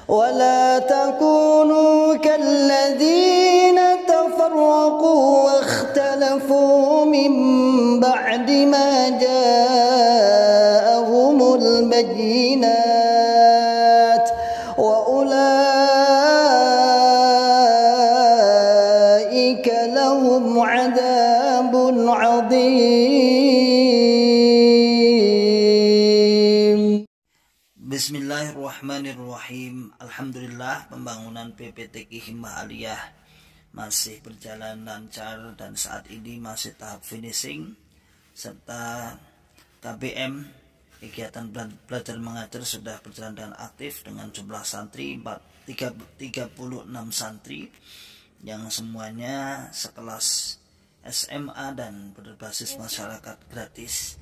ولا تكونوا كالذين تفرقوا واختلفوا من بعد ما جاءهم البينات وأولئك لهم عذاب عظيم. Bismillahirrahmanirrahim. Alhamdulillah, pembangunan PPTQ Himmah Aliyah masih berjalan lancar dan saat ini masih tahap finishing, serta KBM kegiatan belajar mengajar sudah berjalan dengan aktif dengan jumlah santri 36 santri yang semuanya sekelas SMA dan berbasis masyarakat gratis.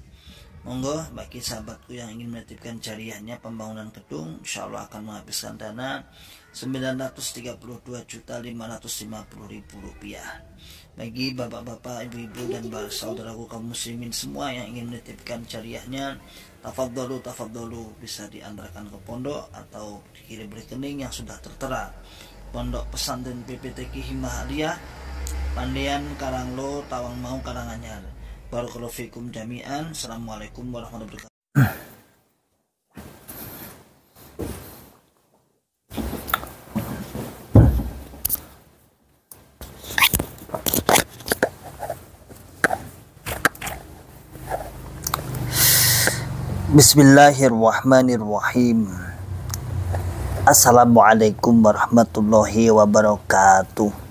Monggo bagi sahabatku yang ingin menitipkan jariahnya pembangunan gedung, insya Allah akan menghabiskan dana Rp932.550.000. Bagi bapak-bapak, ibu-ibu dan saudaraku kaum muslimin semua yang ingin menitipkan jariahnya, tafadhalu bisa diantarkan ke pondok atau dikirim rekening yang sudah tertera. Pondok Pesantren PPTQ Himmah Aliyah, Pandean, Karanglo, Tawangmau, Karanganyar. Barakallahu fikum jami'an. Assalamualaikum warahmatullahi wabarakatuh. Bismillahirrahmanirrahim. Assalamualaikum warahmatullahi wabarakatuh.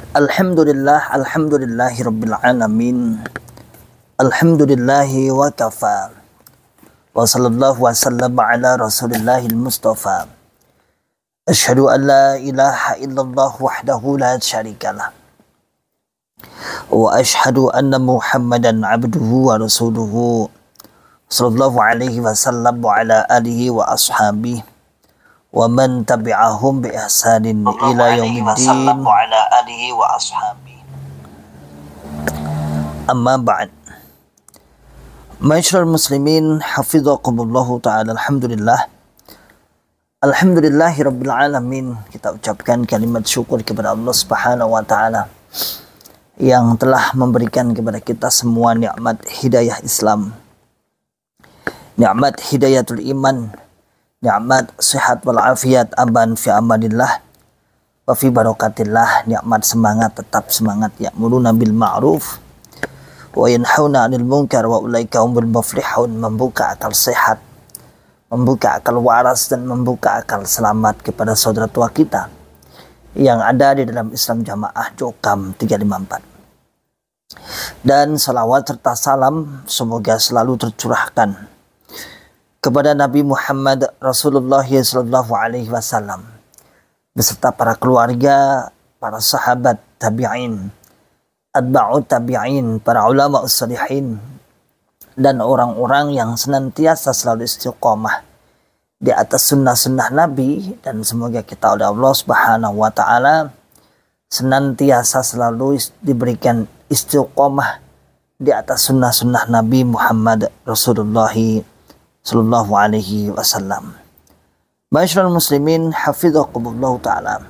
Alhamdulillahi rabbil alamin. Alhamdulillahi wa kafa. Wa sallallahu wa sallam ala rasulillahil mustafa. Asyhadu an la ilaha illallah wahdahu la syarikalah. Wa asyhadu anna Muhammadan abduhu wa rasuluhu. Sallallahu alaihi wasallam wa ala alihi wa ashabihi wa man tabi'ahum bi ihsanin ila yaumiddin. Amma ba'd. Ma'asyiral muslimin, hafizakumullahu ta'ala. Alhamdulillahi rabbil alamin. Kita ucapkan kalimat syukur kepada Allah Subhanahu wa taala yang telah memberikan kepada kita semua nikmat hidayah Islam, nikmat hidayatul iman, nikmat sehat walafiat, aman fi amanillah wa fi barakatillah, nikmat semangat, tetap semangat, ya'muruna bil ma'ruf wa yanhauna 'anil munkar wa ulaika humul muflihun, membuka akal sehat, membuka akal waras dan membuka akal selamat kepada saudara tua kita yang ada di dalam Islam Jamaah Jokam 354. Dan salawat serta salam semoga selalu tercurahkan kepada Nabi Muhammad Rasulullah sallallahu alaihi wasallam beserta para keluarga, para sahabat tabi'in, atba'ut tabi'in, para ulama ussalihin, dan orang-orang yang senantiasa selalu istiqomah di atas sunnah-sunnah Nabi. Dan semoga kita oleh Allah Subhanahu wa ta'ala senantiasa selalu diberikan istiqomah di atas sunnah-sunnah Nabi Muhammad Rasulullah sallallahu alaihi wasallam. Ma'asyiral muslimin, hafizakumullah ta'ala.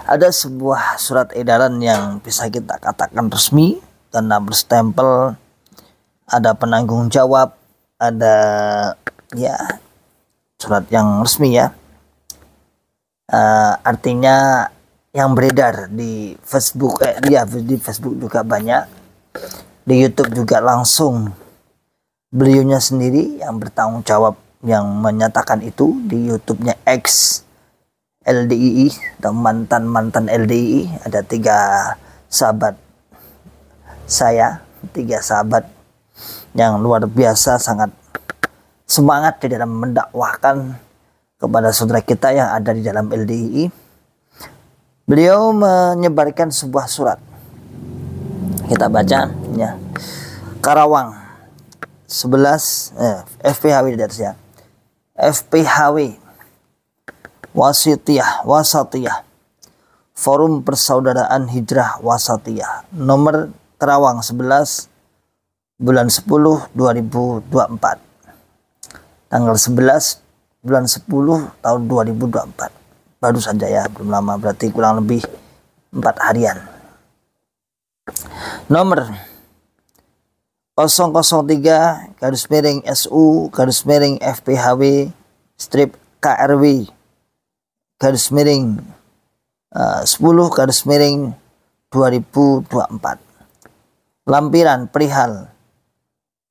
Ada sebuah surat edaran yang bisa kita katakan resmi karena berstempel, ada penanggung jawab, ada ya surat yang resmi ya. Artinya yang beredar di Facebook, di Facebook juga banyak, di YouTube juga langsung beliaunya sendiri yang bertanggung jawab yang menyatakan itu di YouTube-nya X LDII atau mantan LDII. Ada 3 sahabat saya, 3 sahabat yang luar biasa sangat semangat di dalam mendakwahkan kepada saudara kita yang ada di dalam LDII. Beliau menyebarkan sebuah surat, kita baca ya. Karawang 11 FPHW di atasnya. FPHW Wasatiyah Forum Persaudaraan Hijrah Wasatiyah, nomor Karawang 11 bulan 10 2024, tanggal 11 bulan 10 tahun 2024. Baru saja ya, belum lama, berarti kurang lebih 4 harian. Nomor 003 garis miring SU garis miring FPHW strip KRW garis miring 10 garis miring 2024. Lampiran perihal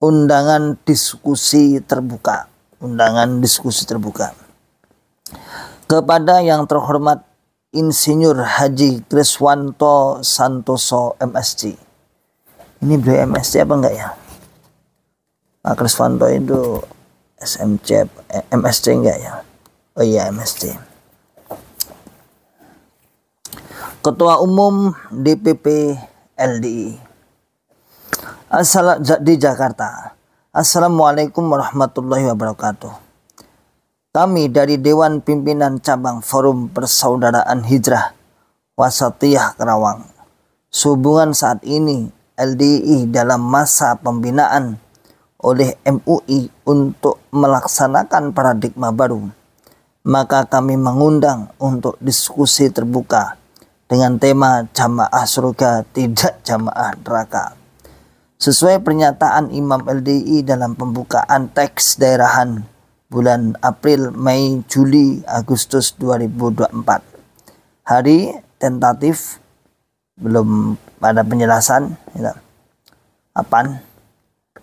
undangan diskusi terbuka. Undangan diskusi terbuka kepada yang terhormat Insinyur Haji Kriswanto Santoso MSc. Ini beliau MSc apa enggak ya? Pak Kriswanto itu SMC, MSc enggak ya? Oh iya, MSc. Ketua Umum DPP LDI di Jakarta. Assalamualaikum warahmatullahi wabarakatuh. Kami dari Dewan Pimpinan Cabang Forum Persaudaraan Hijrah Wasatiyah Karawang, sehubungan saat ini LDI dalam masa pembinaan oleh MUI untuk melaksanakan paradigma baru, maka kami mengundang untuk diskusi terbuka dengan tema jamaah surga tidak jamaah neraka. Sesuai pernyataan Imam LDI dalam pembukaan teks daerahan bulan April, Mei, Juli, Agustus 2024. Hari tentatif belum ada penjelasan ya. Kapan?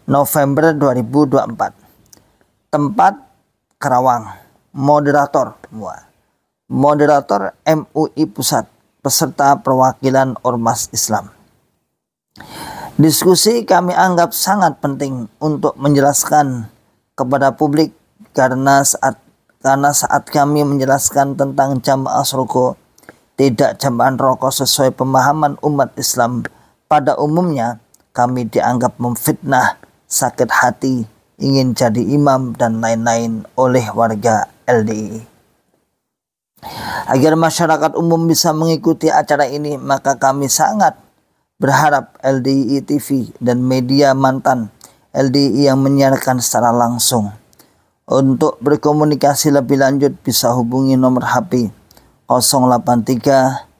November 2024. Tempat Karawang. Moderator MUI Pusat, peserta perwakilan Ormas Islam. Diskusi kami anggap sangat penting untuk menjelaskan kepada publik karena saat kami menjelaskan tentang jamaah surga tidak jamaah neraka sesuai pemahaman umat Islam pada umumnya, kami dianggap memfitnah, sakit hati, ingin jadi imam dan lain-lain oleh warga LDI. Agar masyarakat umum bisa mengikuti acara ini, maka kami sangat berharap LDI TV dan media mantan LDI yang menyiarkan secara langsung. Untuk berkomunikasi lebih lanjut bisa hubungi nomor HP 083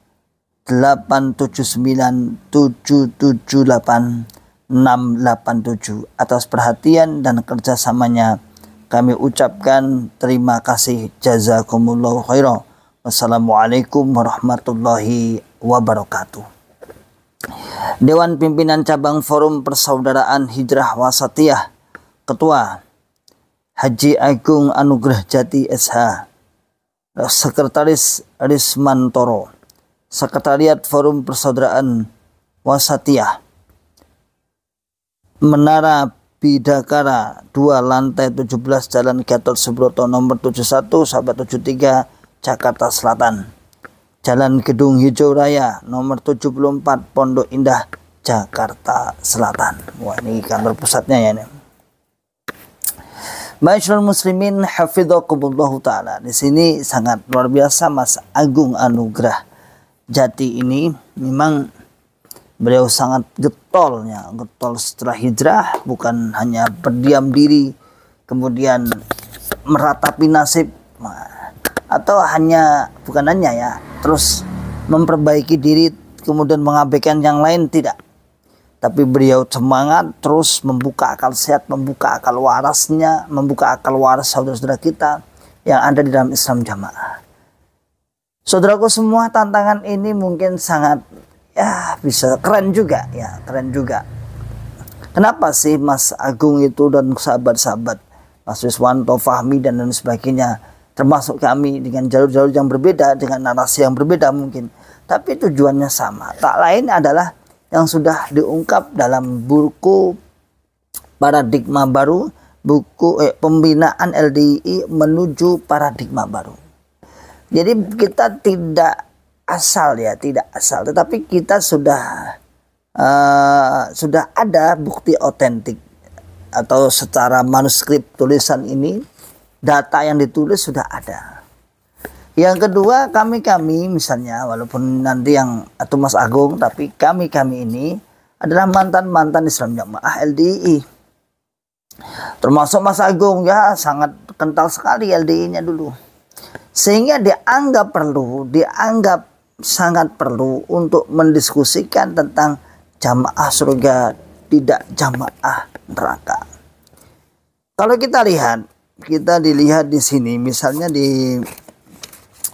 879 778 687. Atas perhatian dan kerjasamanya kami ucapkan terima kasih. Jazakumullahu khairan. Wassalamualaikum warahmatullahi wabarakatuh. Dewan Pimpinan Cabang Forum Persaudaraan Hijrah Wasatiyah, Ketua Haji Agung Anugrah Jati SH, Sekretaris Rismantoro, Sekretariat Forum Persaudaraan Wasatiyah, Menara Bidakara 2 lantai 17 Jalan Gatot Subroto nomor 71/73 Jakarta Selatan. Jalan Gedung Hijau Raya nomor 74 Pondok Indah Jakarta Selatan. Wah, ini kantor pusatnya ya ini. Ma'asyiral muslimin hafidhakumullah taala. Di sini sangat luar biasa Mas Agung Anugrah Jati ini memang beliau sangat getol setelah hijrah, bukan hanya berdiam diri kemudian meratapi nasib atau terus memperbaiki diri kemudian mengabaikan yang lain, tidak. Tapi beliau semangat terus membuka akal sehat, membuka akal warasnya, membuka akal waras saudara-saudara kita yang ada di dalam Islam jamaah. Saudaraku semua, tantangan ini mungkin sangat bisa keren juga. Kenapa sih Mas Agung itu dan sahabat-sahabat Mas Kriswanto, Fahmi dan lain sebagainya, termasuk kami dengan jalur-jalur yang berbeda, dengan narasi yang berbeda mungkin, tapi tujuannya sama. Tak lain adalah yang sudah diungkap dalam buku Paradigma Baru, buku Pembinaan LDI Menuju Paradigma Baru. Jadi kita tidak asal, tetapi kita sudah ada bukti otentik atau secara manuskrip tulisan ini, data yang ditulis sudah ada. Yang kedua, kami misalnya, walaupun nanti atau Mas Agung, tapi kami ini adalah mantan Islam Jamaah LDI. Termasuk Mas Agung ya, sangat kental sekali LDI-nya dulu. Sehingga dianggap sangat perlu untuk mendiskusikan tentang jamaah surga, tidak jamaah neraka. Kalau kita dilihat di sini, misalnya di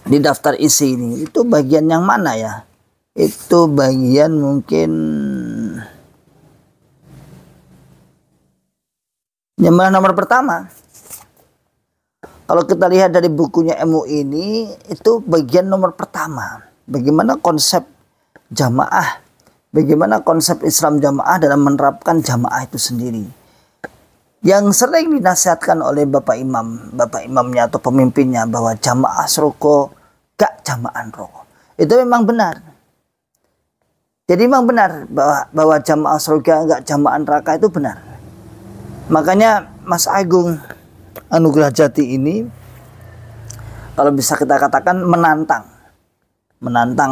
daftar isi ini, itu bagian yang mana ya? Itu bagian mungkin yang nomor pertama. Kalau kita lihat dari bukunya MUI ini, itu bagian nomor pertama. Bagaimana konsep jamaah, bagaimana konsep Islam jamaah dalam menerapkan jamaah itu sendiri. Yang sering dinasihatkan oleh Bapak imamnya atau pemimpinnya, bahwa jamaah surga gak jamaah neraka. Itu memang benar. Jadi memang benar bahwa jamaah surga gak jamaah neraka itu benar. Makanya Mas Agung Anugrah Jati ini, kalau bisa kita katakan menantang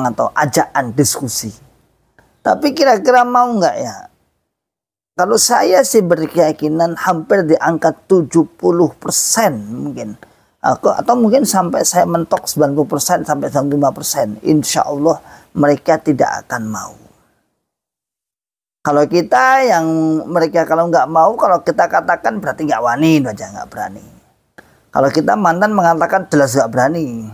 atau ajakan diskusi. Tapi kira-kira mau nggak ya? Kalau saya sih berkeyakinan hampir di angka 70% mungkin. Atau mungkin sampai saya mentok 90% sampai 95%. Insya Allah mereka tidak akan mau. Kalau kita yang mereka kalau nggak mau, kalau kita katakan berarti nggak wani aja, nggak berani. Kalau kita mantan mengatakan jelas nggak berani.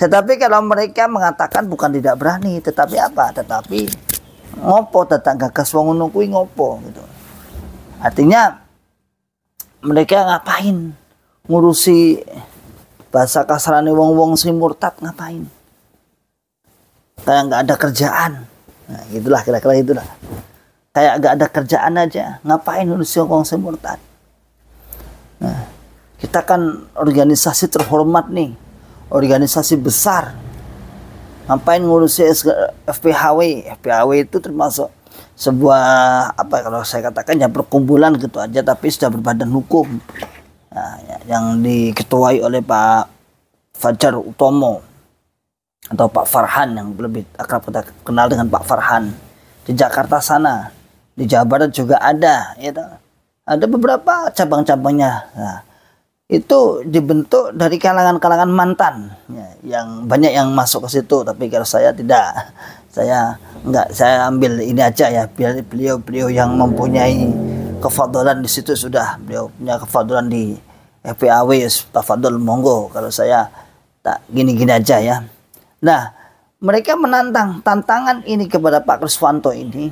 Tetapi kalau mereka mengatakan bukan tidak berani, tetapi apa? Tetapi ngopo tetangga keswong nungkuin ngopo gitu. Artinya mereka ngapain ngurusi bahasa kasarane wong-wong sing murtad, ngapain? Kayak nggak ada kerjaan. Nah, itulah kira-kira itulah. Kayak gak ada kerjaan aja, ngapain ngurusi wong sing murtad. Nah, kita kan organisasi terhormat nih, organisasi besar. Ngapain ngurusi FPHW? FPHW itu termasuk sebuah apa kalau saya katakan ya perkumpulan gitu aja, tapi sudah berbadan hukum. Nah, yang diketuai oleh Pak Fajar Utomo atau Pak Farhan, yang lebih akrab kita kenal dengan Pak Farhan. Di Jakarta sana, di Jawa Barat juga ada, ya, ada beberapa cabang-cabangnya. Nah, itu dibentuk dari kalangan-kalangan mantan, ya, yang banyak yang masuk ke situ. Tapi kalau saya tidak, saya ambil ini aja ya, beliau yang mempunyai kefadolan di situ sudah, beliau punya kefadolan di FPAW, tafadol monggo. Kalau saya tak gini-gini aja ya. Nah, mereka menantang, tantangan ini kepada Pak Kriswanto ini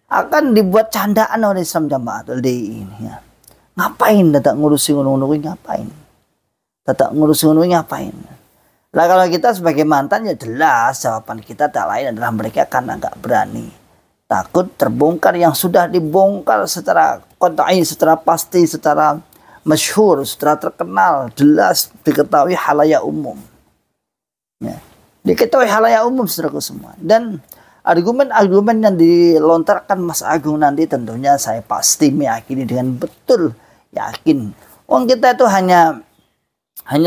akan dibuat candaan oleh Islam Jamaah LDI ini ya. Ngapain datang ngurusi ngono-ngono, ngapain? Datang ngurusi ngono ngapain? Lah kalau kita sebagai mantan ya jelas jawaban kita tak lain adalah mereka karena nggak berani. Takut terbongkar yang sudah dibongkar secara qat'i, secara pasti, secara masyhur, secara terkenal, jelas diketahui halayak umum. Ya. Diketahui halayak umum saudaraku semua. Dan argumen-argumen yang dilontarkan Mas Agung nanti tentunya saya pasti meyakini dengan betul yakin. Wong kita itu hanya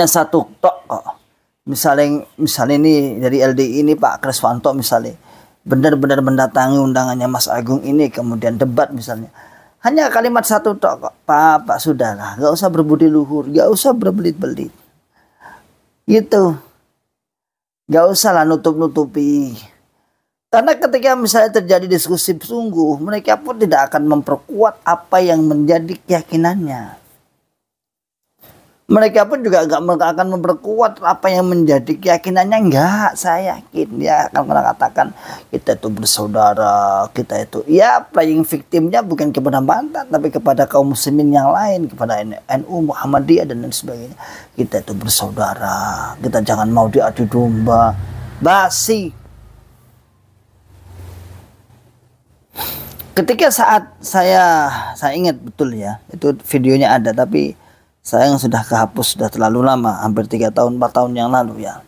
satu tok kok. Misalnya ini dari LDI ini Pak Kriswanto misalnya benar-benar mendatangi undangannya Mas Agung ini, kemudian debat misalnya. Hanya kalimat satu tok kok. Pak sudahlah, gak usah berbudi luhur, gak usah berbelit-belit. Gitu. Gak usah lah nutup-nutupi. Karena ketika misalnya terjadi diskusi sungguh, mereka pun tidak akan memperkuat apa yang menjadi keyakinannya. Mereka pun juga gak akan memperkuat apa yang menjadi keyakinannya. Enggak, saya yakin dia akan mengatakan kita itu bersaudara, kita itu ya playing victimnya bukan kepada mantan, tapi kepada kaum muslimin yang lain, kepada NU, Muhammadiyah dan lain sebagainya. Kita itu bersaudara, kita jangan mau diadu domba. Basi. Ketika saat saya ingat betul ya, itu videonya ada, tapi sayang sudah kehapus, sudah terlalu lama, hampir 3 tahun 4 tahun yang lalu ya.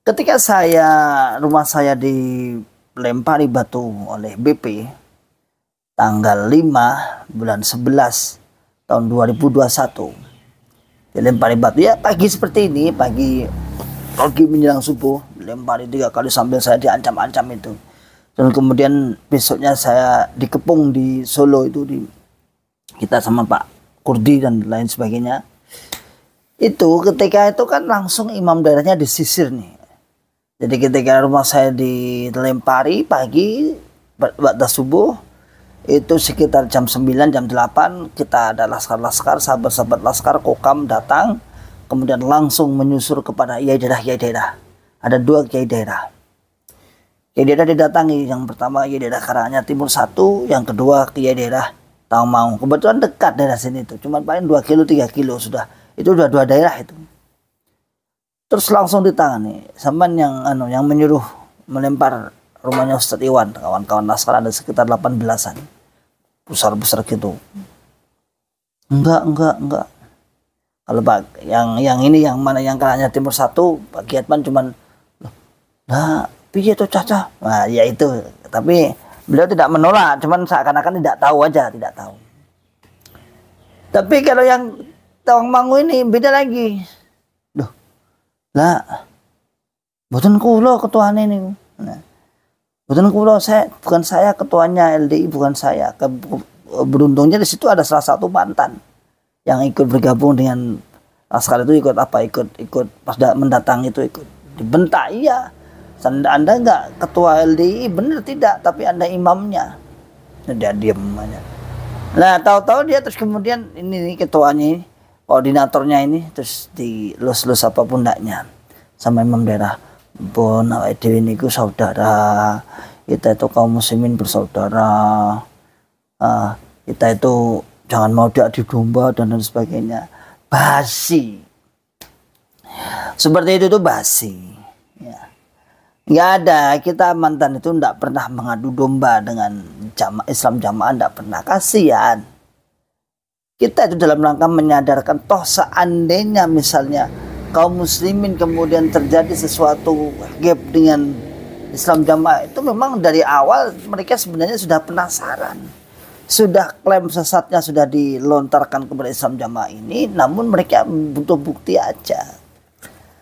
Ketika rumah saya dilempari batu oleh BP tanggal 5 bulan 11 tahun 2021. Dilempari batu ya pagi seperti ini, pagi menjelang subuh, dilempari 3 kali sambil saya diancam-ancam itu. Dan kemudian besoknya saya dikepung di Solo itu, di kita sama Pak Kurdi dan lain sebagainya. Itu ketika itu kan langsung imam daerahnya disisir nih. Jadi ketika rumah saya dilempari pagi waktu subuh, itu sekitar jam 9, jam 8 kita ada laskar-laskar, sahabat-sahabat laskar Kokam datang, kemudian langsung menyusur kepada kiai daerah. Ada 2 kiai daerah. Kiai daerah didatangi, yang pertama kiai daerah Karanganyar Timur 1, yang kedua kiai daerah Tawangmangu. Kebetulan dekat daerah sini itu, cuma paling 2 kilo 3 kilo sudah. Itu udah 2 daerah itu. Terus langsung ditangani. Sampai yang menyuruh melempar rumahnya Ustadz Iwan, kawan-kawan laskar ada sekitar 18-an. Besar-besar gitu. Enggak. Kalau Pak yang ini yang mana yang Karanganyar Timur 1, Pak Giatman cuman nah, piye to Caca. Nah, ya itu. Tapi beliau tidak menolak, cuman seakan-akan tidak tahu aja, tidak tahu. Tapi kalau yang Tawangmangu ini beda lagi. Lah, mboten kula ketuane niku. Nah, mboten kula, bukan saya ketuanya LDI, bukan saya. Beruntungnya di situ ada salah satu mantan yang ikut bergabung dengan laskar itu, ikut pas mendatang itu ikut dibentak. Iya, Anda enggak ketua LDI, benar tidak, tapi Anda imamnya. Dia diam aja. Nah, tahu-tahu dia terus kemudian ini ketuanya, koordinatornya ini terus dilus-lus apa pundaknya sama imam daerah. Bon, awake dhewe niku saudara, kita itu kaum muslimin bersaudara, kita itu jangan mau diadu domba dan lain sebagainya. Basi seperti itu tuh basi ya. Nggak ada, kita mantan itu nggak pernah mengadu domba dengan Islam jamaah, nggak pernah. Kasihan. Kita itu dalam rangka menyadarkan toh seandainya misalnya kaum muslimin kemudian terjadi sesuatu gap dengan Islam jamaah, itu memang dari awal mereka sebenarnya sudah penasaran. Sudah klaim sesatnya sudah dilontarkan kepada Islam jamaah ini, namun mereka butuh bukti aja.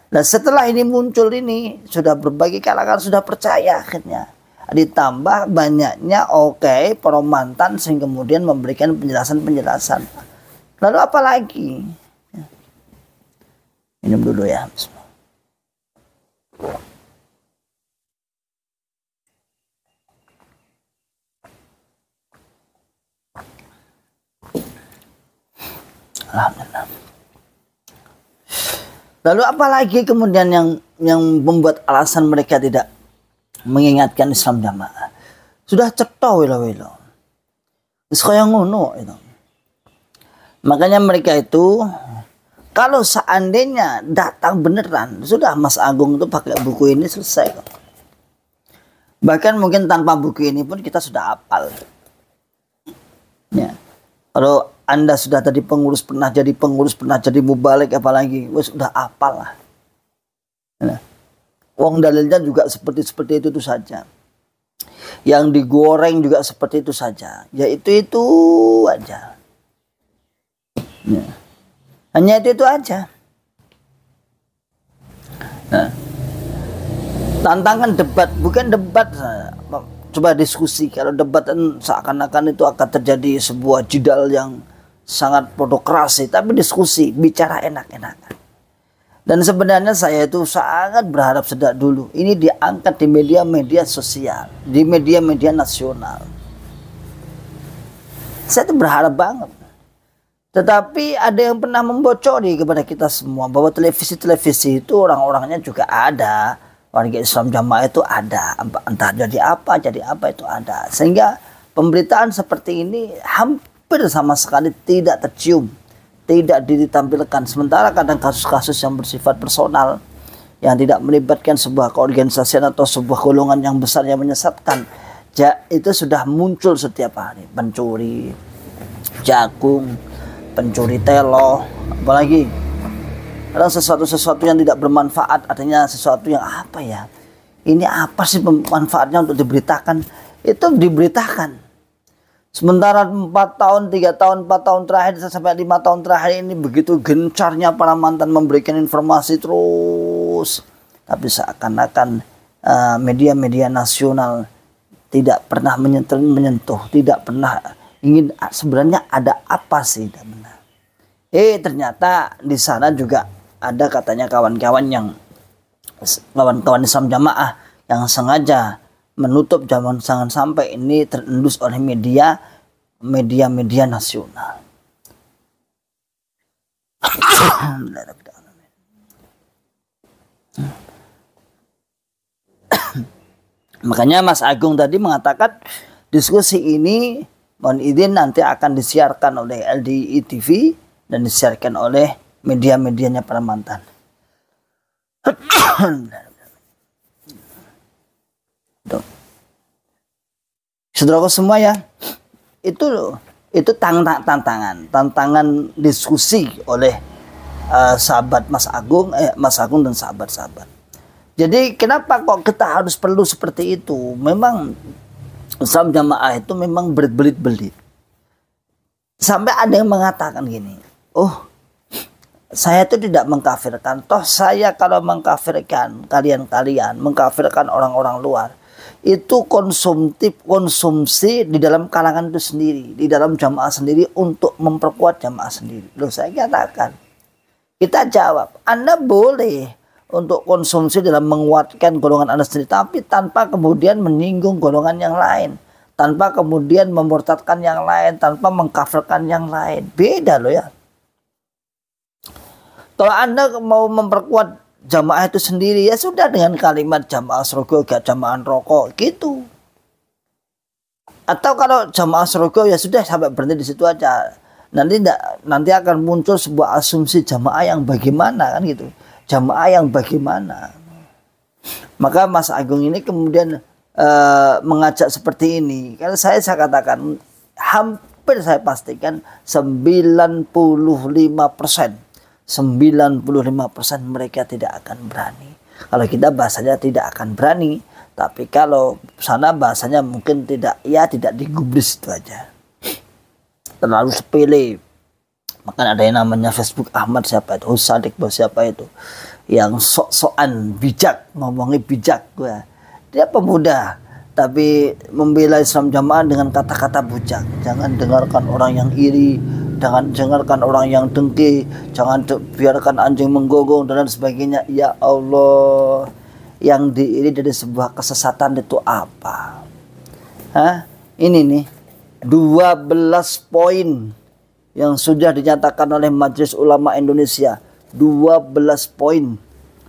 Nah setelah ini muncul ini, sudah berbagai kalangan sudah percaya akhirnya. Ditambah banyaknya para mantan sehingga kemudian memberikan penjelasan. Lalu apa lagi? Minum dulu ya. Alhamdulillah. Lalu apa lagi kemudian yang membuat alasan mereka tidak mengingatkan Islam jamaah? Sudah cetha wela-wela. Wis kaya ngono itu. Makanya mereka itu kalau seandainya datang beneran, sudah Mas Agung itu pakai buku ini selesai kok. Bahkan mungkin tanpa buku ini pun kita sudah hafal. Ya. Kalau Anda sudah tadi pengurus, pernah jadi mubalik, apalagi sudah hafal lah. Nah, wong dalilnya juga seperti itu saja. Yang digoreng juga seperti itu saja. Ya itu aja. Ya. Hanya itu aja. Nah, tantangan debat, bukan debat, coba diskusi. Kalau debat kan seakan-akan itu akan terjadi sebuah jidal yang sangat pornokrasi, tapi diskusi, bicara enak-enakan. Dan sebenarnya saya itu sangat berharap sejak dulu ini diangkat di media-media sosial, di media-media nasional. Saya itu berharap banget. Tetapi ada yang pernah membocori kepada kita semua bahwa televisi-televisi itu orang-orangnya juga ada, warga Islam jamaah itu ada, entah jadi apa itu ada. Sehingga pemberitaan seperti ini hampir sama sekali tidak tercium, tidak ditampilkan. Sementara kadang kasus-kasus yang bersifat personal, yang tidak melibatkan sebuah keorganisasian atau sebuah golongan yang besar yang menyesatkan, itu sudah muncul setiap hari. Pencuri jagung, pencuri telo, apalagi ada sesuatu yang tidak bermanfaat, artinya sesuatu yang apa ya, ini apa sih manfaatnya untuk diberitakan, itu diberitakan. Sementara 4 tahun, 3 tahun, 4 tahun terakhir sampai 5 tahun terakhir ini begitu gencarnya para mantan memberikan informasi terus, tapi seakan-akan media-media nasional tidak pernah menyentuh, tidak pernah ingin sebenarnya ada apa sih, benar. Ternyata di sana juga ada katanya kawan-kawan Islam Jamaah yang sengaja menutup jangan sampai ini terendus oleh media nasional. Makanya Mas Agung tadi mengatakan diskusi ini mohon izin nanti akan disiarkan oleh LDI TV dan disiarkan oleh media-medianya para mantan. Saudaraku semua ya, itu tantangan diskusi oleh sahabat Mas Agung dan sahabat-sahabat. Jadi kenapa kok kita harus perlu seperti itu? Memang Islam Jamaah itu memang berbelit-belit. Sampai ada yang mengatakan gini, saya itu tidak mengkafirkan. Toh saya kalau mengkafirkan kalian mengkafirkan orang-orang luar, itu konsumsi di dalam kalangan itu sendiri, di dalam jamaah sendiri untuk memperkuat jamaah sendiri. Loh, saya katakan, kita jawab, Anda boleh untuk konsumsi dalam menguatkan golongan Anda sendiri, tapi tanpa kemudian menyinggung golongan yang lain, tanpa kemudian memurtadkan yang lain, tanpa mengkafirkan yang lain. Beda loh ya. Kalau Anda mau memperkuat jamaah itu sendiri, ya sudah dengan kalimat jamaah surga gak jamaah rokok gitu. Atau kalau jamaah surga ya sudah sampai berhenti di situ aja. Nanti akan muncul sebuah asumsi jamaah yang bagaimana kan gitu. Jamaah yang bagaimana. Maka Mas Agung ini kemudian mengajak seperti ini. Karena saya katakan hampir saya pastikan 95% mereka tidak akan berani. Kalau kita bahasanya tidak akan berani, tapi kalau sana bahasanya mungkin tidak digubris itu aja. Terlalu sepele. Maka ada yang namanya Facebook Ahmad siapa itu, Husadik siapa itu, yang sok-sokan bijak, ngomongnya bijak gue. Dia pemuda, tapi membela Islam Jamaah dengan kata-kata bujang. Jangan dengarkan orang yang iri, jangan dengarkan orang yang dengki, jangan biarkan anjing menggonggong dan sebagainya. Ya Allah, yang diiri dari sebuah kesesatan itu apa? Ini nih 12 poin yang sudah dinyatakan oleh Majelis Ulama Indonesia. 12 poin,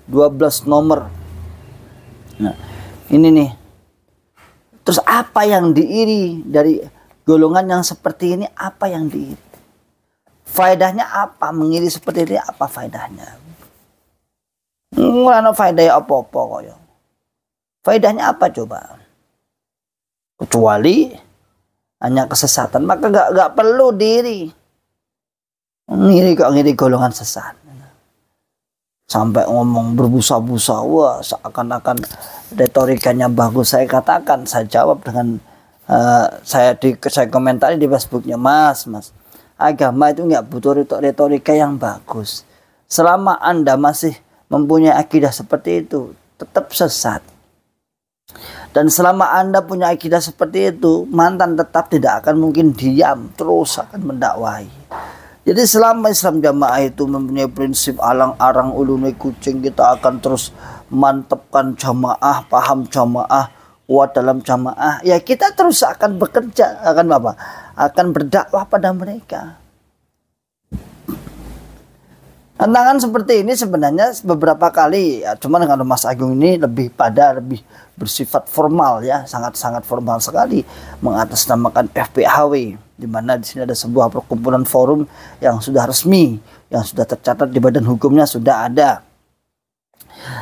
12 nomor. Nah, ini nih. Terus apa yang diiri dari golongan yang seperti ini? Apa yang diiri? Faedahnya apa? Mengiri seperti ini apa faedahnya? Nggak ada faedahnya apa-apa kok. Faedahnya apa coba? Kecuali hanya kesesatan. Maka nggak perlu diri. Ngiri golongan sesat. Sampai ngomong berbusa-busa, wah seakan-akan retorikanya bagus. Saya katakan, saya jawab dengan saya komentari di Facebooknya, Mas, agama itu nggak butuh retorika yang bagus. Selama Anda masih mempunyai akidah seperti itu, tetap sesat. Dan selama Anda punya akidah seperti itu, mantan tetap tidak akan mungkin diam, terus akan mendakwahi. Jadi selama Islam Jamaah itu mempunyai prinsip alang-arang ulunai kucing, kita akan terus mantapkan jamaah, paham jamaah, kuat dalam jamaah. Ya kita terus akan bekerja, akan berdakwah pada mereka. Tantangan seperti ini sebenarnya beberapa kali, ya, cuman kalau Mas Agung ini lebih bersifat formal ya, sangat-sangat formal sekali, mengatasnamakan FPHW, di mana di sini ada sebuah perkumpulan forum yang sudah resmi, yang sudah tercatat di badan hukumnya sudah ada.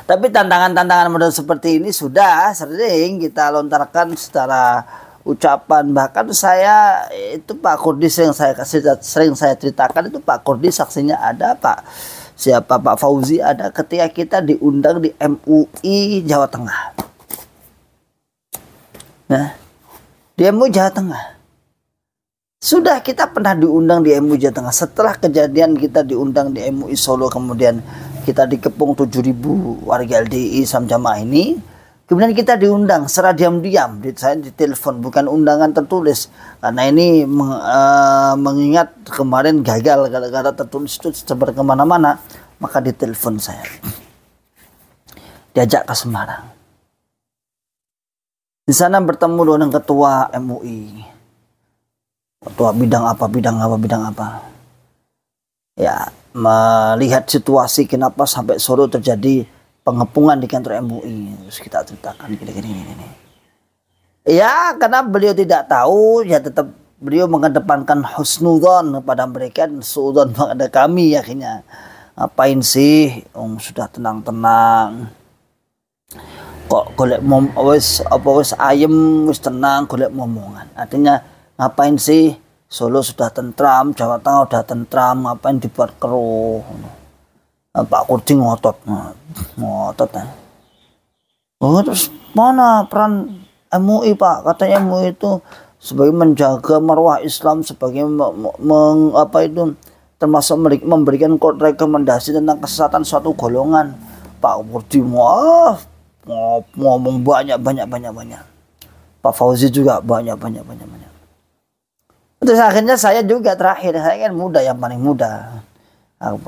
Tapi tantangan-tantangan model seperti ini sudah sering kita lontarkan secara ucapan. Bahkan saya itu Pak Kurdis yang sering saya ceritakan itu, Pak Kurdis saksinya ada, Pak Fauzi ada ketika kita diundang di MUI Jawa Tengah. Nah, di MUI Jawa Tengah sudah kita pernah diundang di MUI Jawa Tengah. Setelah kejadian kita diundang di MUI Solo, kemudian kita dikepung 7.000 warga LDI Islam Jamaah ini, Kemudian kita diundang secara diam-diam, saya ditelepon, bukan undangan tertulis. Karena ini mengingat kemarin gagal gara-gara tertulis itu sebar kemana-mana, maka ditelepon saya. Diajak ke Semarang. Di sana bertemu dengan ketua MUI. Ketua bidang apa. Ya, melihat situasi kenapa sampai Solo terjadi pengepungan di kantor MUI. Terus kita ceritakan gini. Ya, karena beliau tidak tahu, ya tetap beliau mengedepankan husnudzon kepada mereka dan suudzon kepada kami akhirnya. Ngapain sih? Sudah tenang-tenang. Kok golek wis ayem, wis tenang, golek momongan. Artinya ngapain sih? Solo sudah tentram, Jawa Tengah sudah tentram, ngapain dibuat keruh? Pak Kurdi ngotot ya. Oh, terus mana peran MUI Pak? Katanya MUI itu sebagai menjaga marwah Islam, sebagai termasuk memberikan rekomendasi tentang kesesatan suatu golongan. Pak Kurdi ngomong banyak. Pak Fauzi juga banyak. Terus akhirnya saya juga terakhir, saya kan muda, yang paling muda.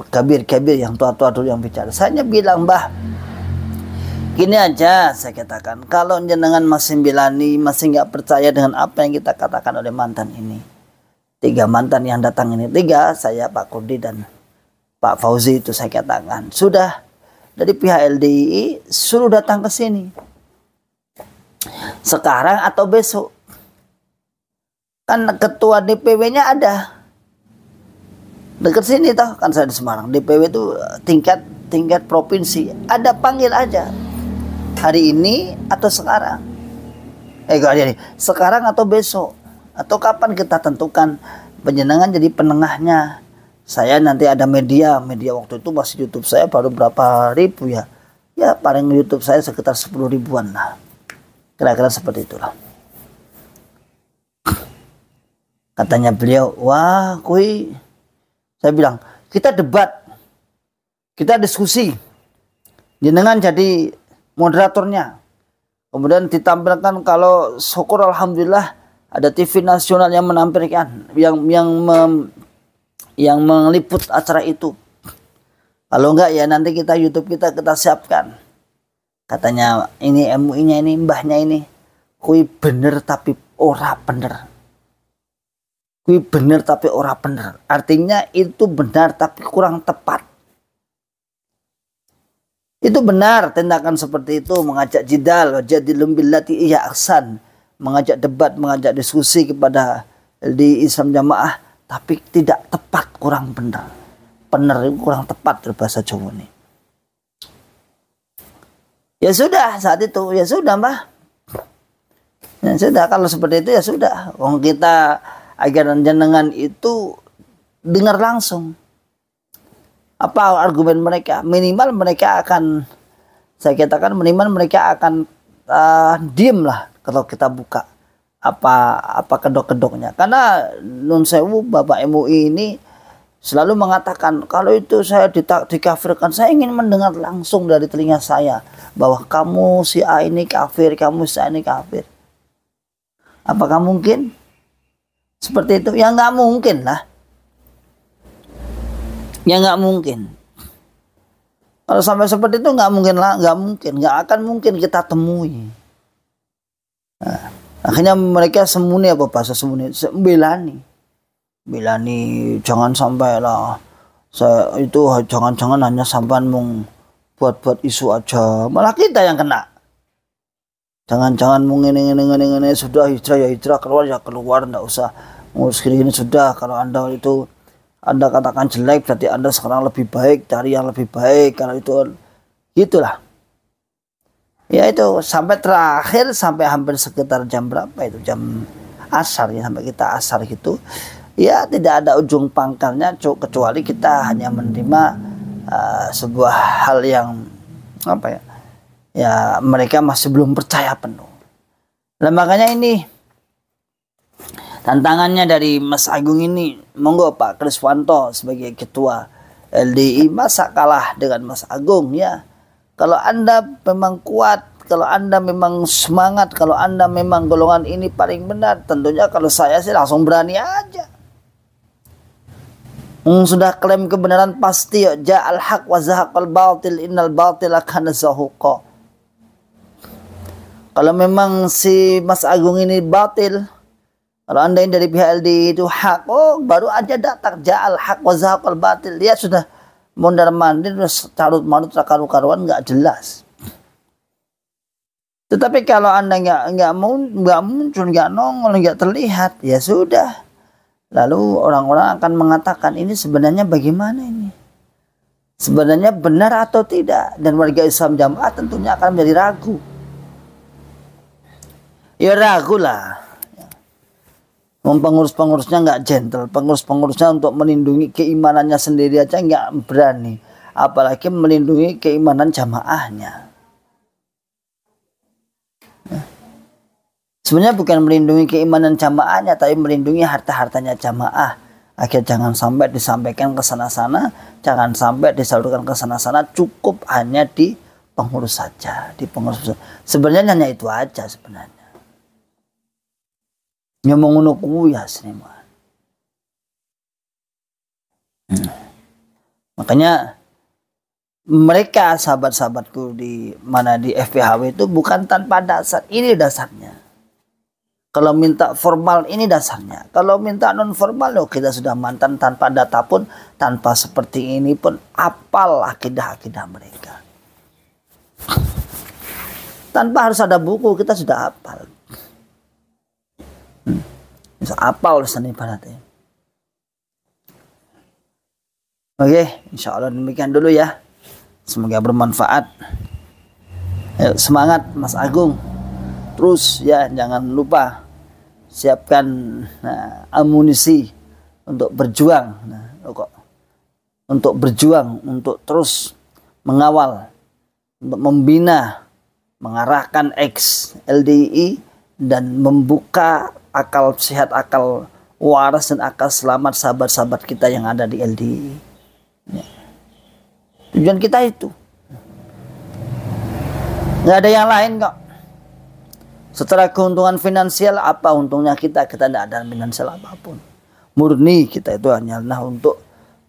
Kabir yang tua-tua dulu yang bicara. Saya bilang, Mbah, gini aja saya katakan, kalau jenengan masih bilani, masih nggak percaya dengan apa yang kita katakan oleh mantan ini, 3 mantan yang datang ini, 3 saya, Pak Kurdi dan Pak Fauzi, itu saya katakan sudah dari pihak LDII suruh datang ke sini sekarang atau besok. Kan ketua DPW-nya ada dekat sini toh, kan saya di Semarang. DPW itu tingkat provinsi, ada, panggil aja hari ini atau sekarang, sekarang atau besok, atau kapan kita tentukan. Penjenengan jadi penengahnya. Saya nanti ada media waktu itu masih YouTube saya baru berapa ribu ya paling YouTube saya sekitar 10 ribuan lah, kira-kira seperti itulah. Katanya beliau, wah kui, saya bilang, kita debat, kita diskusi, jenengan jadi moderatornya. Kemudian ditampilkan, kalau syukur alhamdulillah ada TV nasional yang menampilkan, yang meliput acara itu. Kalau enggak ya nanti kita YouTube kita siapkan. Katanya ini MUI-nya ini, mbahnya ini, kui bener tapi ora bener. Kui bener tapi ora bener. Artinya itu benar tapi kurang tepat. Itu benar tindakan seperti itu, mengajak jidal, jadilum billati iya ahsan, mengajak debat, mengajak diskusi kepada di Islam Jamaah, tapi tidak tepat, kurang benar. Benar itu kurang tepat dari bahasa Jawa ini. Ya sudah, saat itu ya sudah, Mbah. Ya sudah, kalau seperti itu ya sudah. Wong kita ajaran jenengan itu dengar langsung apa argumen mereka. Minimal mereka akan, saya katakan minimal mereka akan diem lah kalau kita buka apa kedok-kedoknya. Karena nun sewu Bapak MUI ini selalu mengatakan, kalau itu saya dikafirkan, saya ingin mendengar langsung dari telinga saya bahwa kamu si A ini kafir, kamu si A ini kafir. Apakah mungkin seperti itu? Ya nggak mungkin lah. Ya nggak mungkin. Kalau sampai seperti itu nggak mungkin lah, nggak akan mungkin kita temui. Nah, akhirnya mereka sembunyi, apa bahasa sembunyi? Belani, jangan sampai lah. Saya itu jangan hanya sampai buat isu aja, malah kita yang kena. Jangan ini sudah hijrah ya hijrah, keluar ya keluar, nggak usah ngurus gini sudah. Kalau Anda katakan jelek, berarti Anda sekarang lebih baik, cari yang lebih baik. Kalau itu gitulah. Ya itu sampai terakhir, sampai hampir sekitar jam berapa itu, jam asar ya, sampai kita asar gitu. Ya tidak ada ujung pangkalnya kecuali kita hanya menerima sebuah hal yang apa ya? Ya mereka masih belum percaya penuh. Nah, makanya ini tantangannya dari Mas Agung ini, monggo Pak Kriswanto sebagai ketua LDI, masa kalah dengan Mas Agung ya. Kalau Anda memang kuat, kalau Anda memang semangat, kalau Anda memang golongan ini paling benar, tentunya kalau saya sih langsung berani aja. Sudah klaim kebenaran pasti, ja'al haq wa zahaqal batil innal batila kana zahuqa. Kalau memang si Mas Agung ini batil, kalau Anda ini dari pihak LDI itu hak, oh baru aja datang ja'al haq wa zahaqal batil. Dia sudah mondar-mandir, carut-marut, karu-karuan, nggak jelas. Tetapi kalau Anda nggak muncul, nggak nongol, nggak terlihat, ya sudah. Lalu orang-orang akan mengatakan ini sebenarnya bagaimana ini? Sebenarnya benar atau tidak? Dan warga Islam Jamaah tentunya akan menjadi ragu. Ya ragu lah. Pengurus-pengurusnya nggak gentle, pengurus-pengurusnya untuk melindungi keimanannya sendiri aja nggak berani, apalagi melindungi keimanan jamaahnya. Sebenarnya bukan melindungi keimanan jamaahnya, tapi melindungi harta-hartanya jamaah. Akhirnya jangan sampai disampaikan ke sana-sana, jangan sampai disalurkan ke sana-sana, cukup hanya di pengurus saja, di pengurus. Sebenarnya hanya itu aja sebenarnya. Nyomong ngono kuwi ya seniman. Makanya mereka sahabat-sahabatku di mana di FPHW itu bukan tanpa dasar. Ini dasarnya. Kalau minta formal ini dasarnya. Kalau minta non formal loh, kita sudah mantan tanpa data pun, tanpa seperti ini pun apal akidah-akidah mereka. Tanpa harus ada buku kita sudah hafal. Bisa apal urusan ibaratnya. Oke, insya Allah demikian dulu ya. Semoga bermanfaat. Ayo, semangat Mas Agung. Terus ya, jangan lupa siapkan amunisi untuk berjuang. Untuk berjuang, untuk terus mengawal, untuk membina, mengarahkan ex LDI dan membuka akal sehat, akal waras dan akal selamat sahabat-sahabat kita yang ada di LDI. Ya. Tujuan kita itu. Nggak ada yang lain kok. Setelah keuntungan finansial, apa untungnya kita? Kita tidak ada finansial apapun. Murni kita itu hanyalah untuk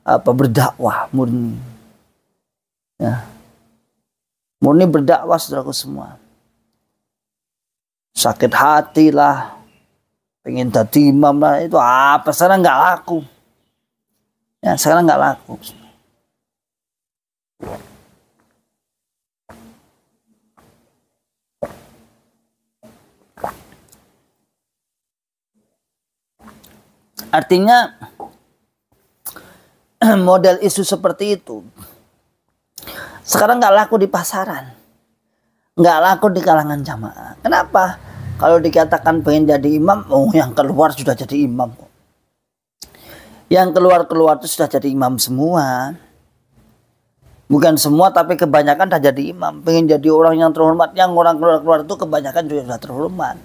berdakwah, murni. Ya. Murni berdakwah saudaraku semua. Sakit hati lah, pengen jadi imam lah, itu apa sekarang nggak laku. Ya sekarang nggak laku. Artinya model isu seperti itu sekarang nggak laku di pasaran, nggak laku di kalangan jamaah. Kenapa? Kalau dikatakan pengen jadi imam, oh yang keluar sudah jadi imam kok. Yang keluar itu sudah jadi imam semua. Bukan semua, tapi kebanyakan sudah jadi imam. Pengen jadi orang yang terhormat, yang orang keluar itu kebanyakan juga sudah terhormat.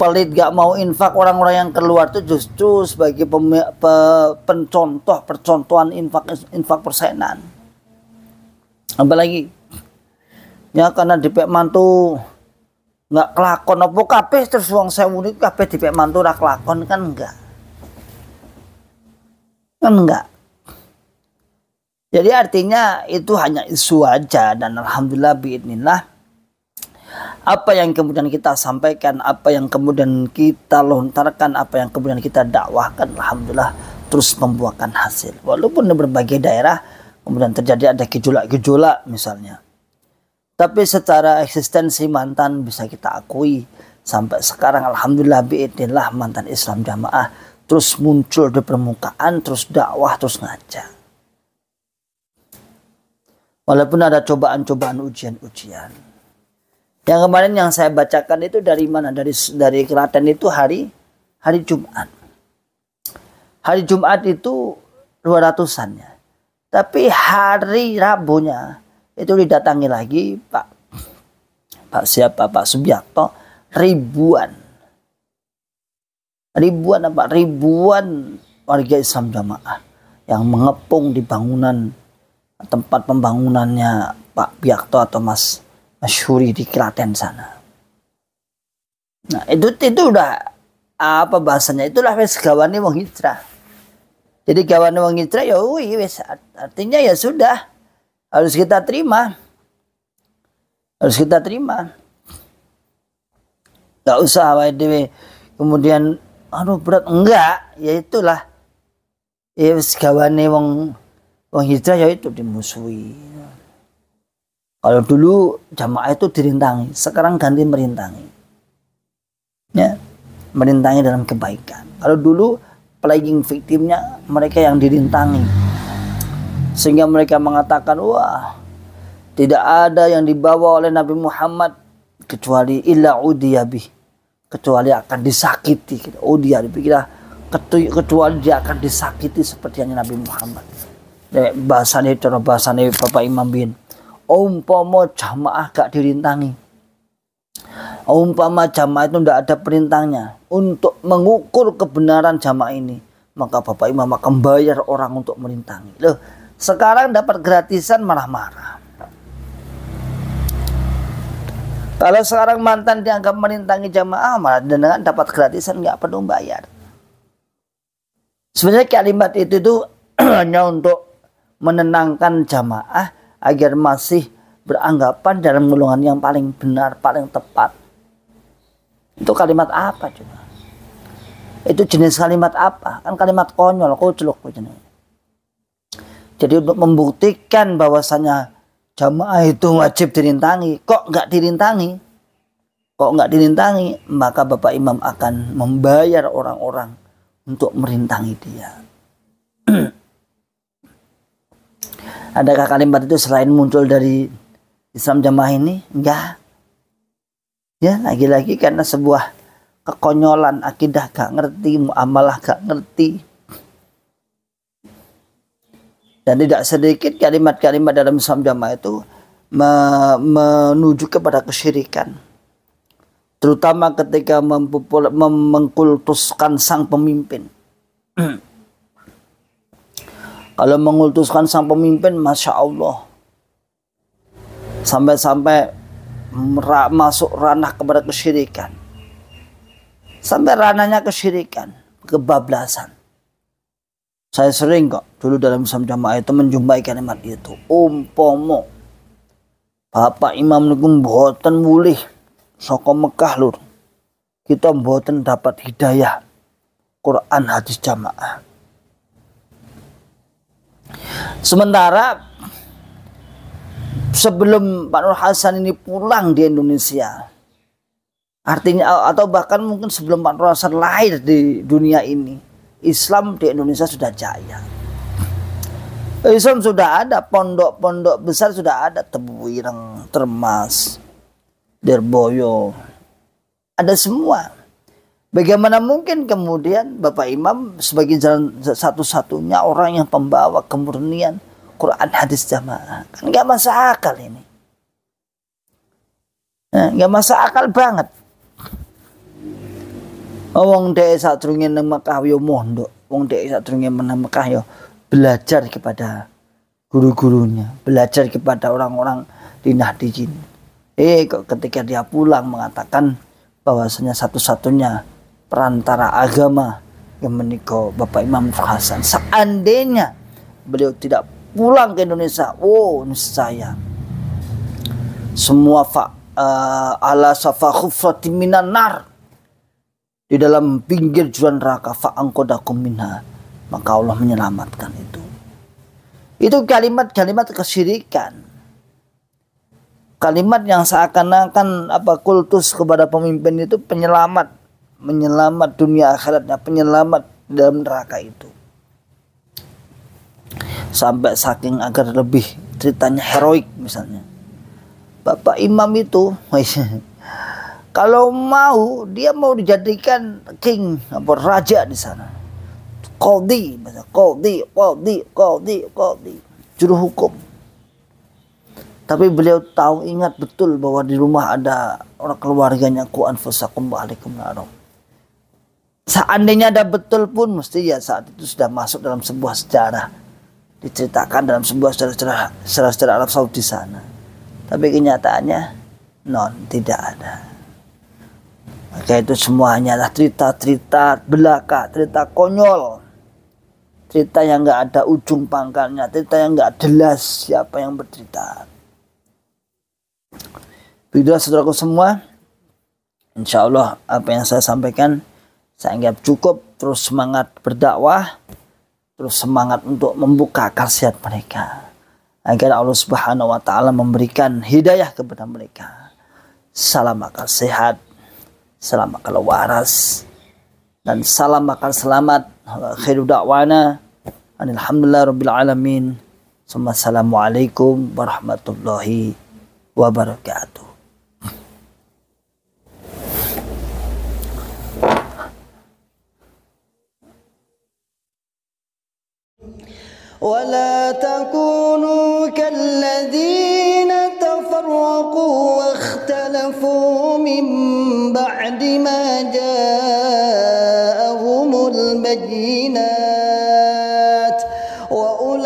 Pelit gak mau infak, orang-orang yang keluar itu justru sebagai percontohan infak persenan. Apalagi ya karena dipek mantu nggak kelakon apa kabeh terus wong sewu niku kabeh dipek mantu ra kelakon kan enggak. Jadi artinya itu hanya isu aja, dan alhamdulillah biidznillah apa yang kemudian kita sampaikan, apa yang kemudian kita lontarkan, apa yang kemudian kita dakwahkan, alhamdulillah terus membuahkan hasil. Walaupun di berbagai daerah kemudian terjadi ada gejolak-gejolak misalnya. Tapi secara eksistensi mantan bisa kita akui sampai sekarang alhamdulillah biidznillah mantan Islam Jamaah terus muncul di permukaan, terus dakwah, terus ngajak. Walaupun ada cobaan-cobaan, ujian-ujian. Yang kemarin yang saya bacakan itu dari mana? Dari Klaten itu hari Jumat. Hari Jumat itu 200-an ya. Tapi hari Rabunya itu didatangi lagi Pak Subiakto ribuan warga Islam Jamaah yang mengepung di bangunan tempat pembangunannya Pak Biakto atau Mas Masyhuri di Klaten sana. Nah, itu udah apa bahasanya? Itulah wis gawane wong hijrah. Jadi gawane wong hijrah ya wis, artinya ya sudah harus kita terima. Harus kita terima. Gak usah awake dhewe kemudian berat, enggak, ya itulah. Ya wis gawane wong hijrah ya itu dimusuhi. Kalau dulu jamaah itu dirintangi, sekarang ganti merintangi. Ya, merintangi dalam kebaikan. Kalau dulu playing victimnya mereka yang dirintangi. Sehingga mereka mengatakan, wah, tidak ada yang dibawa oleh Nabi Muhammad kecuali illa udiyabih, kecuali akan disakiti. Udiyabih, kecuali dia akan disakiti seperti yang Nabi Muhammad. Bahasanya cara bahasanya Bapak Imam bin, umpama jamaah gak dirintangi, umpama jamaah itu tidak ada perintahnya untuk mengukur kebenaran jamaah ini, maka Bapak Imam akan bayar orang untuk merintangi. Loh, sekarang dapat gratisan malah marah. Kalau sekarang mantan dianggap merintangi jamaah, malah dengan dapat gratisan nggak perlu bayar. Sebenarnya kalimat itu tuh hanya untuk menenangkan jamaah agar masih beranggapan dalam golongan yang paling benar, paling tepat. Itu kalimat apa coba? Itu jenis kalimat apa? Kan kalimat konyol, kucluk. Jadi untuk membuktikan bahwasanya jamaah itu wajib dirintangi, kok nggak dirintangi, maka Bapak Imam akan membayar orang-orang untuk merintangi dia. Adakah kalimat itu selain muncul dari Islam Jamaah ini? Enggak. Ya, lagi-lagi karena sebuah kekonyolan, akidah gak ngerti, muamalah gak ngerti. Dan tidak sedikit kalimat-kalimat dalam Islam Jamaah itu menuju kepada kesyirikan. Terutama ketika mengkultuskan sang pemimpin. Kalau mengultuskan sang pemimpin, Masya Allah, sampai-sampai masuk ranah kepada kesyirikan. Sampai ranahnya kesyirikan, kebablasan. Saya sering kok dulu dalam Islam Jamaah itu menjumpai kalimat itu. Umpama Bapak Imam niku mboten mulih saka Mekah lur, kita mboten dapat hidayah Quran hadis jamaah. Sementara sebelum Pak Nur Hasan ini pulang di Indonesia, artinya atau bahkan mungkin sebelum Pak Nur Hasan lahir di dunia ini, Islam di Indonesia sudah jaya. Islam sudah ada, pondok-pondok besar sudah ada, Tebuireng, Termas, Derboyo, ada semua. Bagaimana mungkin kemudian Bapak Imam sebagai jalan satu-satunya orang yang pembawa kemurnian Quran hadis jamaah? Kan nggak masuk akal ini. Nggak masuk akal banget. Wong dhek sadurunge nang Mekah yo mondok, wong dhek sadurunge nang Mekah yo belajar kepada guru-gurunya, belajar kepada orang-orang di Nahdijin. Kok ketika dia pulang mengatakan bahwasanya satu-satunya perantara agama yang menikah Bapak Imam Hasan. Seandainya beliau tidak pulang ke Indonesia, niscaya semua ala safa khufratin minan nar, di dalam pinggir jurang neraka, fa'angkodakum minha, maka Allah menyelamatkan itu. Itu kalimat-kalimat kesyirikan. Kalimat yang seakan-akan kultus kepada pemimpin itu menyelamat dunia akhiratnya, penyelamat dalam neraka itu. Sampai saking agar lebih ceritanya heroik misalnya. Bapak Imam itu kalau mau, dia mau dijadikan king, raja di sana. Qadhi, juru hukum. Tapi beliau tahu, ingat betul bahwa di rumah ada orang keluarganya, ku anfusakum wa alaikum narum. Seandainya ada betul pun, mesti ya saat itu sudah masuk dalam sebuah sejarah, diceritakan dalam sebuah sejarah Arab Saudi sana. Tapi kenyataannya tidak ada. Maka itu semua hanyalah cerita-cerita belaka, cerita konyol, cerita yang nggak ada ujung pangkalnya, cerita yang nggak jelas siapa yang bercerita. Begitu saudaraku semua, insya Allah apa yang saya sampaikan saya anggap cukup. Terus semangat berdakwah, terus semangat untuk membuka khasiat mereka, agar Allah Subhanahu wa Ta'ala memberikan hidayah kepada mereka. Salam akal sehat, salam akal waras, dan salam akal selamat. Khairu da'wana alhamdulillah rabbil alamin. Assalamualaikum warahmatullahi wabarakatuh. ولا تكونوا كالذين تفرقوا واختلفوا من بعد ما جاءهم البينات وأولئك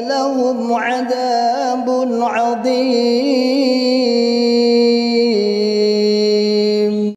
لهم عذاب عظيم.